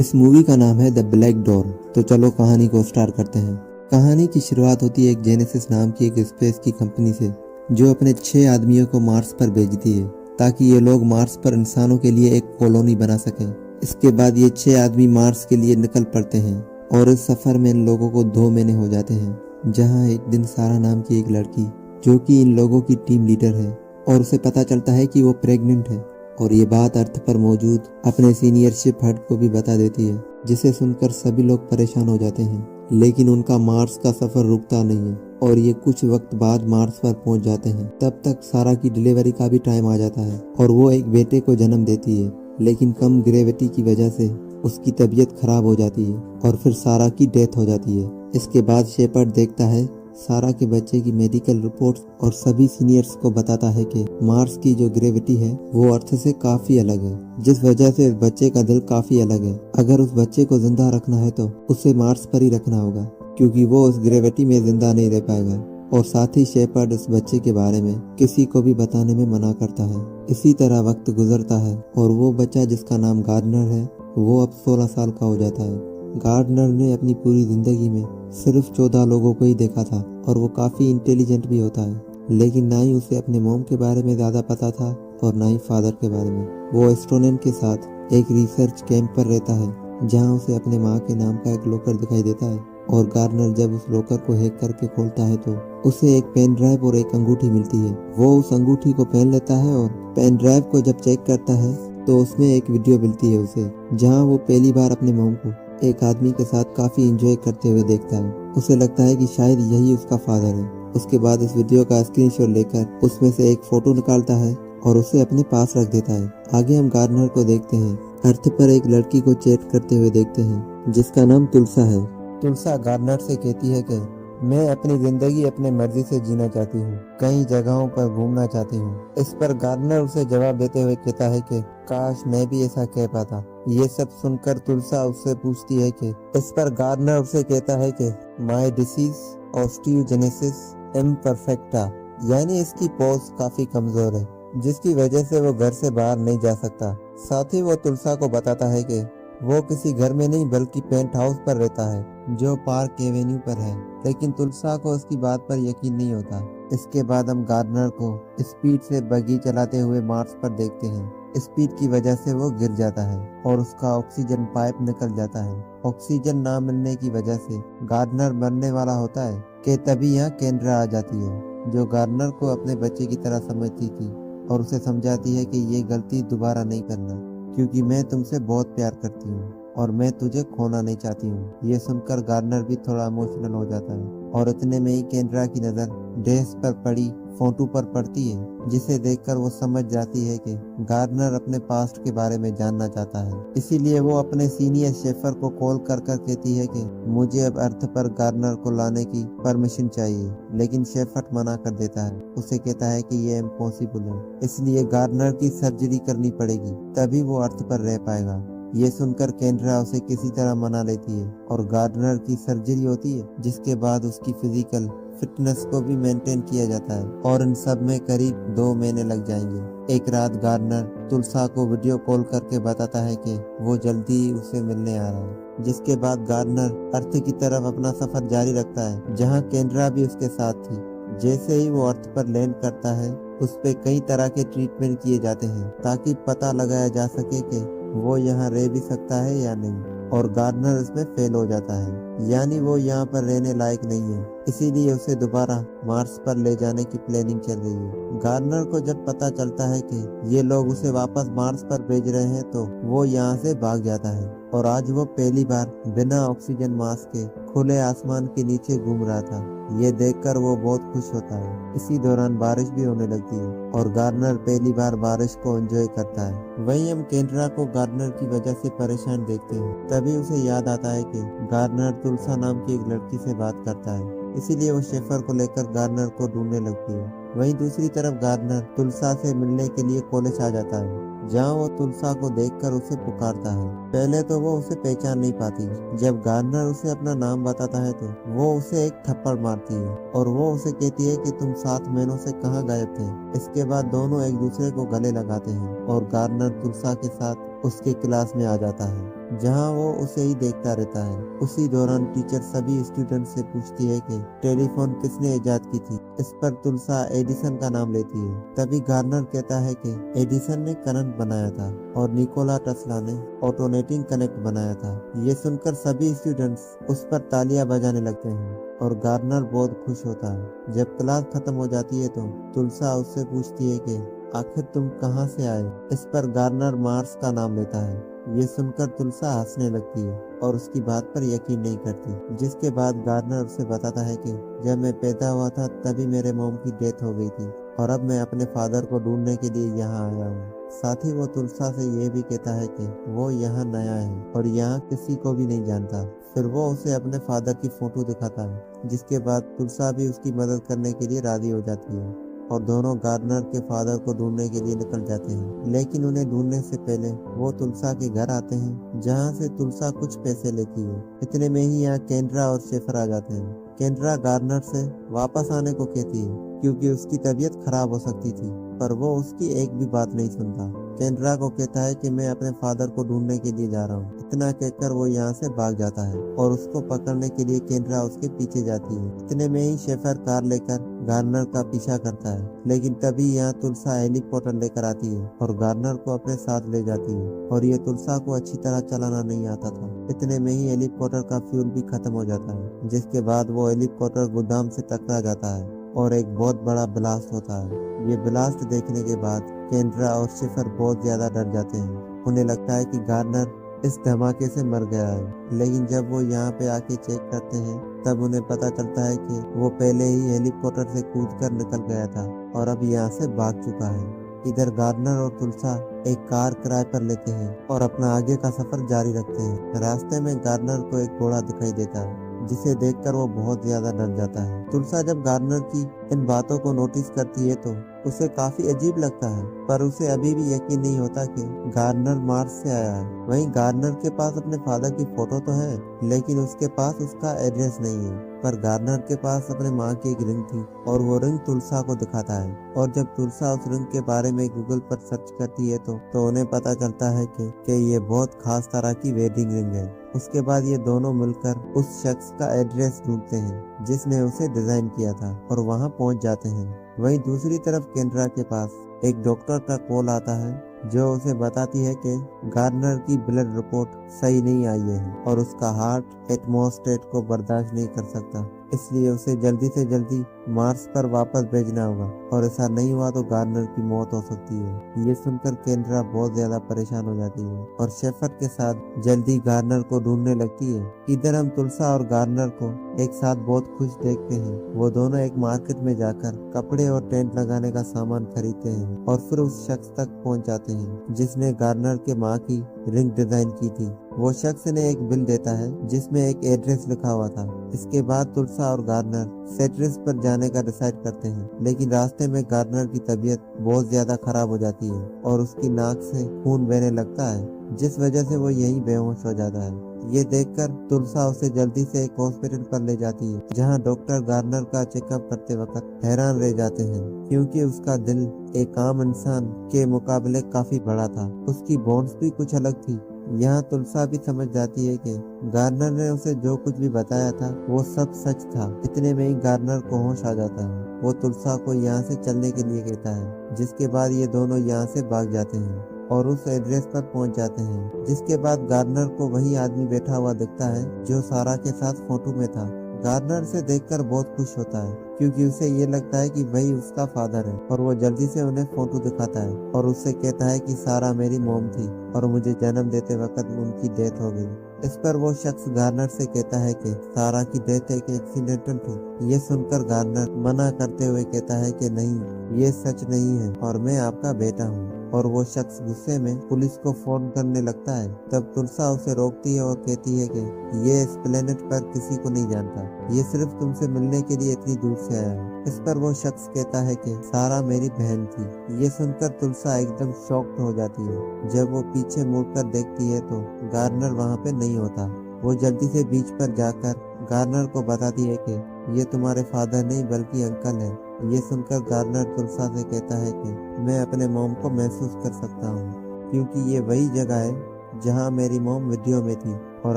इस मूवी का नाम है द ब्लैक डोर। तो चलो कहानी को स्टार्ट करते हैं। कहानी की शुरुआत होती है एक जेनेसिस नाम की एक स्पेस की कंपनी से, जो अपने 6 आदमियों को मार्स पर भेजती है ताकि ये लोग मार्स पर इंसानों के लिए एक कॉलोनी बना सकें। इसके बाद ये 6 आदमी मार्स के लिए निकल पड़ते हैं और इस सफर में इन लोगों को 2 महीने हो जाते हैं, जहाँ एक दिन सारा नाम की एक लड़की, जो कि इन लोगों की टीम लीडर है, और उसे पता चलता है कि वो प्रेग्नेंट है, और ये बात अर्थ पर मौजूद अपने सीनियर शिप हड को भी बता देती है, जिसे सुनकर सभी लोग परेशान हो जाते हैं। लेकिन उनका मार्स का सफर रुकता नहीं है और ये कुछ वक्त बाद मार्स पर पहुंच जाते हैं। तब तक सारा की डिलीवरी का भी टाइम आ जाता है और वो एक बेटे को जन्म देती है, लेकिन कम ग्रेविटी की वजह से उसकी तबीयत खराब हो जाती है और फिर सारा की डेथ हो जाती है। इसके बाद शेपर्ड देखता है सारा के बच्चे की मेडिकल रिपोर्ट्स और सभी सीनियर्स को बताता है कि मार्स की जो ग्रेविटी है वो अर्थ से काफी अलग है, जिस वजह से बच्चे का दिल काफी अलग है। अगर उस बच्चे को जिंदा रखना है तो उसे मार्स पर ही रखना होगा, क्योंकि वो उस ग्रेविटी में जिंदा नहीं रह पाएगा। और साथ ही शेपर्ड इस बच्चे के बारे में किसी को भी बताने में मना करता है। इसी तरह वक्त गुजरता है और वो बच्चा जिसका नाम गार्डनर है वो अब 16 साल का हो जाता है। गार्डनर ने अपनी पूरी जिंदगी में सिर्फ 14 लोगों को ही देखा था और वो काफी इंटेलिजेंट भी होता है, लेकिन ना ही उसे अपने मॉम के बारे में ज्यादा पता था और ना ही फादर के बारे में। वो एस्ट्रोनॉट के साथ एक रिसर्च कैंप पर रहता है, जहाँ उसे अपने माँ के नाम का एक लॉकर दिखाई देता है। और गार्डनर जब उस लॉकर को हैक करके खोलता है तो उसे एक पेन ड्राइव और एक अंगूठी मिलती है। वो उस अंगूठी को पहन लेता है और पेन ड्राइव को जब चेक करता है तो उसमें एक वीडियो मिलती है उसे, जहाँ वो पहली बार अपने मॉम को एक आदमी के साथ काफी एंजॉय करते हुए देखता है। उसे लगता है कि शायद यही उसका फादर है। उसके बाद इस वीडियो का स्क्रीनशॉट लेकर उसमें से एक फोटो निकालता है और उसे अपने पास रख देता है। आगे हम गार्डनर को देखते हैं अर्थ पर एक लड़की को चैट करते हुए देखते हैं, जिसका नाम तुलसा है। तुलसा गार्डनर से कहती है कि मैं अपनी जिंदगी अपने मर्जी से जीना चाहती हूँ, कई जगहों पर घूमना चाहती हूँ। इस पर गार्डनर उसे जवाब देते हुए कहता है कि काश मैं भी ऐसा कह पाता। ये सब सुनकर तुलसा उससे पूछती है कि इस पर गार्डनर उसे कहता है कि माय डिसीज ऑस्टियोजेनेसिस इम्परफेक्टा, यानी इसकी पॉज काफी कमजोर है, जिसकी वजह से वो घर से बाहर नहीं जा सकता। साथ ही वो तुलसा को बताता है कि वो किसी घर में नहीं बल्कि पेंट हाउस पर रहता है, जो पार्क एवेन्यू पर है। लेकिन तुलसा को उसकी बात पर यकीन नहीं होता। इसके बाद हम गार्डनर को स्पीड से बगी चलाते हुए मार्स पर देखते हैं। स्पीड की वजह से वो गिर जाता है और उसका ऑक्सीजन पाइप निकल जाता है। ऑक्सीजन ना मिलने की वजह से गार्डनर मरने वाला होता है कि तभी यहाँ केंद्रा आ जाती है, जो गार्डनर को अपने बच्चे की तरह समझती थी और उसे समझाती है कि ये गलती दोबारा नहीं करना, क्योंकि मैं तुमसे बहुत प्यार करती हूँ और मैं तुझे खोना नहीं चाहती हूँ। ये सुनकर गार्डनर भी थोड़ा इमोशनल हो जाता है और इतने में ही केंद्रा की नजर डेस्क पर पड़ी फोटो पर पड़ती है, जिसे देखकर वो समझ जाती है कि गार्डनर अपने पास्ट के बारे में जानना चाहता है। इसीलिए वो अपने सीनियर शेफर को कॉल कर कहती है कि मुझे अब अर्थ पर गार्डनर को लाने की परमिशन चाहिए, लेकिन शेफर मना कर देता है। उसे कहता है कि ये इम्पॉसिबल है, इसलिए गार्डनर की सर्जरी करनी पड़ेगी, तभी वो अर्थ पर रह पाएगा। ये सुनकर केंद्रा उसे किसी तरह मना लेती है और गार्डनर की सर्जरी होती है, जिसके बाद उसकी फिजिकल फिटनेस को भी मेंटेन किया जाता है और इन सब में करीब 2 महीने लग जाएंगे। एक रात गार्डनर तुलसा को वीडियो कॉल करके बताता है कि वो जल्दी उसे मिलने आ रहा है, जिसके बाद गार्डनर अर्थ की तरफ अपना सफर जारी रखता है, जहाँ केंद्रा भी उसके साथ थी। जैसे ही वो अर्थ पर लैंड करता है, उस पे कई तरह के ट्रीटमेंट किए जाते हैं ताकि पता लगाया जा सके कि वो यहाँ रह भी सकता है या नहीं, और गार्डनर इसमें फेल हो जाता है, यानी वो यहाँ पर रहने लायक नहीं है। इसीलिए उसे दोबारा मार्स पर ले जाने की प्लानिंग चल रही है। गार्डनर को जब पता चलता है कि ये लोग उसे वापस मार्स पर भेज रहे हैं तो वो यहाँ से भाग जाता है और आज वो पहली बार बिना ऑक्सीजन मास्क के खुले आसमान के नीचे घूम रहा था। ये देखकर वो बहुत खुश होता है। इसी दौरान बारिश भी होने लगती है और गार्डनर पहली बार बारिश को एंजॉय करता है। वहीं हम केंद्रा को गार्डनर की वजह से परेशान देखते हैं। तभी उसे याद आता है कि गार्डनर तुलसा नाम की एक लड़की से बात करता है, इसीलिए वो शेफर को लेकर गार्डनर को ढूंढने लगती है। वहीं दूसरी तरफ गार्डनर तुलसा से मिलने के लिए कॉलेज आ जाता है, जहाँ वो तुलसा को देखकर उसे पुकारता है। पहले तो वो उसे पहचान नहीं पाती। जब गार्डनर उसे अपना नाम बताता है तो वो उसे एक थप्पड़ मारती है और वो उसे कहती है कि तुम 7 महीनों से कहाँ गायब थे। इसके बाद दोनों एक दूसरे को गले लगाते हैं और गार्डनर तुलसा के साथ उसके क्लास में आ जाता है, जहां वो उसे ही देखता रहता है। उसी दौरान टीचर सभी स्टूडेंट से पूछती है कि टेलीफोन किसने इजाद की थी। इस पर तुलसा एडिसन का नाम लेती है। तभी गार्नर कहता है कि एडिसन ने करंट बनाया था और निकोला टेस्ला ने ऑटोनेटिंग कनेक्ट बनाया था। ये सुनकर सभी स्टूडेंट्स उस पर तालियां बजाने लगते हैं और गार्नर बहुत खुश होता है। जब क्लास खत्म हो जाती है तो तुलसा उससे पूछती है कि आखिर तुम कहाँ से आए। इस पर गार्नर मार्स का नाम लेता है। ये सुनकर तुलसा हंसने लगती है और उसकी बात पर यकीन नहीं करती। जिसके बाद गार्नर उसे बताता है कि जब मैं पैदा हुआ था तभी मेरे मॉम की डेथ हो गई थी और अब मैं अपने फादर को ढूंढने के लिए यहाँ आया हूँ। साथ ही वो तुलसा से ये भी कहता है कि वो यहाँ नया है और यहाँ किसी को भी नहीं जानता। फिर वो उसे अपने फादर की फोटो दिखाता है, जिसके बाद तुलसा भी उसकी मदद करने के लिए राजी हो जाती है और दोनों गार्नर के फादर को ढूंढने के लिए निकल जाते हैं। लेकिन उन्हें ढूंढने से पहले वो तुलसा के घर आते हैं, जहां से तुलसा कुछ पैसे लेती है। इतने में ही यहाँ केंड्रा और शेफर आ जाते हैं। केंड्रा गार्नर से वापस आने को कहती है क्योंकि उसकी तबीयत खराब हो सकती थी, पर वो उसकी एक भी बात नहीं सुनता। केंड्रा को कहता है कि मैं अपने फादर को ढूंढने के लिए जा रहा हूँ। इतना कहकर वो यहाँ से भाग जाता है और उसको पकड़ने के लिए केंड्रा उसके पीछे जाती है। इतने में ही शेफर कार लेकर गार्नर का पीछा करता है, लेकिन तभी यहाँ तुलसा हेलीकॉप्टर लेकर आती है और गार्नर को अपने साथ ले जाती है। और ये तुलसा को अच्छी तरह चलाना नहीं आता था। इतने में ही हेलीकॉप्टर का फ्यूल भी खत्म हो जाता है, जिसके बाद वो हेलीकॉप्टर गोदाम से टकरा जाता है और एक बहुत बड़ा ब्लास्ट होता है। ये ब्लास्ट देखने के बाद केंड्रा और शेफर बहुत ज्यादा डर जाते हैं। उन्हें लगता है कि गार्नर इस धमाके से मर गया है, लेकिन जब वो यहाँ पे आके चेक करते हैं तब उन्हें पता चलता है कि वो पहले ही हेलीकॉप्टर से कूदकर निकल गया था और अब यहाँ से भाग चुका है। इधर गार्नर और तुलसा एक कार किराए पर लेते हैं और अपना आगे का सफर जारी रखते हैं। रास्ते में गार्नर को एक घोड़ा दिखाई देता है, जिसे देखकर वो बहुत ज्यादा डर जाता है। तुलसा जब गार्नर की इन बातों को नोटिस करती है तो उसे काफी अजीब लगता है, पर उसे अभी भी यकीन नहीं होता कि गार्नर मार्स से आया है। वहीं गार्नर के पास अपने फादर की फोटो तो है, लेकिन उसके पास उसका एड्रेस नहीं है। पर गार्नर के पास अपने माँ की एक रिंग थी और वो रिंग तुलसा को दिखाता है। और जब तुलसा उस रिंग के बारे में गूगल पर सर्च करती है तो उन्हें पता चलता है कि ये बहुत खास तरह की वेडिंग रिंग है। उसके बाद ये दोनों मिलकर उस शख्स का एड्रेस ढूंढते हैं जिसने उसे डिजाइन किया था और वहां पहुंच जाते हैं। वहीं दूसरी तरफ केंड्रा के पास एक डॉक्टर का कॉल आता है जो उसे बताती है कि गार्नर की ब्लड रिपोर्ट सही नहीं आई है और उसका हार्ट एटमॉस्फेयर को बर्दाश्त नहीं कर सकता, इसलिए उसे जल्दी से जल्दी मार्स पर वापस भेजना होगा और ऐसा नहीं हुआ तो गार्नर की मौत हो सकती है। ये सुनकर केंड्रा बहुत ज्यादा परेशान हो जाती है और शेफर के साथ जल्दी गार्नर को ढूंढने लगती है। इधर हम तुलसा और गार्नर को एक साथ बहुत खुश देखते हैं। वो दोनों एक मार्केट में जाकर कपड़े और टेंट लगाने का सामान खरीदते हैं और फिर उस शख्स तक पहुंच जाते हैं जिसने गार्नर के माँ की रिंग डिजाइन की थी। वो शख्स ने एक बिल देता है जिसमें एक एड्रेस लिखा हुआ था। इसके बाद तुलसा और गार्नर सेट्रेस पर जाने का डिसाइड करते हैं, लेकिन रास्ते में गार्नर की तबीयत बहुत ज्यादा खराब हो जाती है और उसकी नाक से खून बहने लगता है, जिस वजह से वो यहीं बेहोश हो जाता है। ये देखकर तुलसा उसे जल्दी से एक हॉस्पिटल पर ले जाती है, जहां डॉक्टर गार्नर का चेकअप करते वक्त हैरान रह जाते हैं क्योंकि उसका दिल एक आम इंसान के मुकाबले काफी बड़ा था। उसकी बोन्स भी कुछ अलग थी। यहाँ तुलसा भी समझ जाती है कि गार्नर ने उसे जो कुछ भी बताया था वो सब सच था। इतने में ही गार्नर को होश आ जाता है। वो तुलसा को यहाँ से चलने के लिए कहता है, जिसके बाद ये दोनों यहाँ से भाग जाते हैं और उस एड्रेस पर पहुंच जाते हैं। जिसके बाद गार्नर को वही आदमी बैठा हुआ दिखता है जो सारा के साथ फोटो में था। गार्नर से देखकर बहुत खुश होता है क्योंकि उसे ये लगता है कि वही उसका फादर है और वो जल्दी से उन्हें फोटो दिखाता है और उससे कहता है कि सारा मेरी मॉम थी और मुझे जन्म देते वक्त उनकी डेथ हो गई। इस पर वो शख्स गार्नर से कहता है कि सारा की डेथ एक एक्सीडेंटल थी। ये सुनकर गार्नर मना करते हुए कहता है कि नहीं, ये सच नहीं है और मैं आपका बेटा हूँ। और वो शख्स गुस्से में पुलिस को फोन करने लगता है। तब तुलसा उसे रोकती है और कहती है कि ये इस प्लेनेट पर किसी को नहीं जानता, ये सिर्फ तुमसे मिलने के लिए इतनी दूर से आया है। इस पर वो शख्स कहता है कि सारा मेरी बहन थी। ये सुनकर तुलसा एकदम शॉक्ड हो जाती है। जब वो पीछे मुड़कर देखती है तो गार्नर वहाँ पे नहीं होता। वो जल्दी से बीच पर जाकर गार्नर को बताती है कि ये तुम्हारे फादर नहीं बल्कि अंकल है। ये सुनकर गार्नर तुलसा से कहता है कि मैं अपने मॉम को महसूस कर सकता हूँ। क्योंकि ये वही जगह है जहाँ मेरी मॉम वीडियो में थी और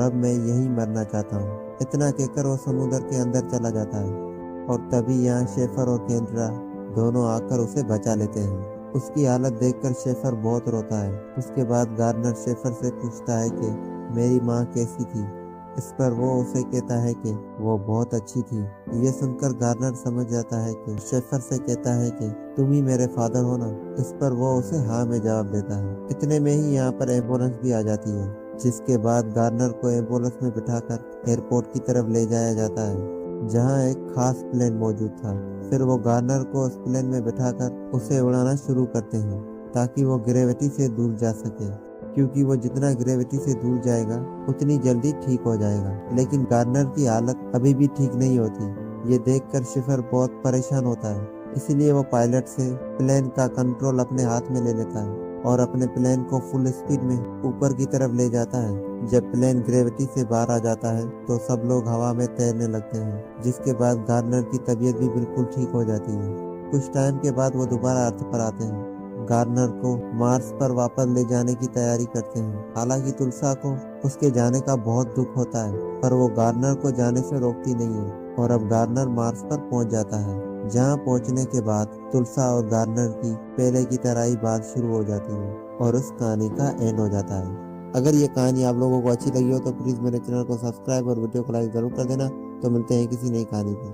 अब मैं यहीं मरना चाहता हूँ। इतना कहकर वो समुद्र के अंदर चला जाता है और तभी यहाँ शेफर और केंद्रा दोनों आकर उसे बचा लेते हैं। उसकी हालत देखकर शेफर बहुत रोता है। उसके बाद गार्नर शेफर से पूछता है कि मेरी माँ कैसी थी। इस पर वो उसे कहता है कि वो बहुत अच्छी थी। ये सुनकर गार्नर समझ जाता है कि शेफर से कहता है कि तुम ही मेरे फादर हो ना। इस पर वो उसे हाँ में जवाब देता है। इतने में ही यहाँ पर एम्बुलेंस भी आ जाती है, जिसके बाद गार्नर को एम्बुलेंस में बिठाकर एयरपोर्ट की तरफ ले जाया जाता है, जहाँ एक खास प्लेन मौजूद था। फिर वो गार्नर को उस प्लेन में बिठाकर उसे उड़ाना शुरू करते हैं ताकि वो ग्रेविटी से दूर जा सके, क्योंकि वो जितना ग्रेविटी से दूर जाएगा उतनी जल्दी ठीक हो जाएगा। लेकिन गार्नर की हालत अभी भी ठीक नहीं होती। ये देखकर शेफर बहुत परेशान होता है, इसीलिए वो पायलट से प्लेन का कंट्रोल अपने हाथ में ले लेता है और अपने प्लेन को फुल स्पीड में ऊपर की तरफ ले जाता है। जब प्लेन ग्रेविटी से बाहर आ जाता है तो सब लोग हवा में तैरने लगते हैं, जिसके बाद गार्नर की तबीयत भी बिल्कुल ठीक हो जाती है। कुछ टाइम के बाद वो दोबारा अर्थ पर आते हैं। गार्नर को मार्स पर वापस ले जाने की तैयारी करते हैं। हालांकि तुलसा को उसके जाने का बहुत दुख होता है, पर वो गार्नर को जाने से रोकती नहीं है और अब गार्नर मार्स पर पहुंच जाता है, जहां पहुंचने के बाद तुलसा और गार्नर की पहले की तरह ही बात शुरू हो जाती है और उस कहानी का एंड हो जाता है। अगर ये कहानी आप लोगों को अच्छी लगी हो तो प्लीज मेरे चैनल को सब्सक्राइब और वीडियो को लाइक जरूर कर देना। तो मिलते हैं किसी नई कहानी में।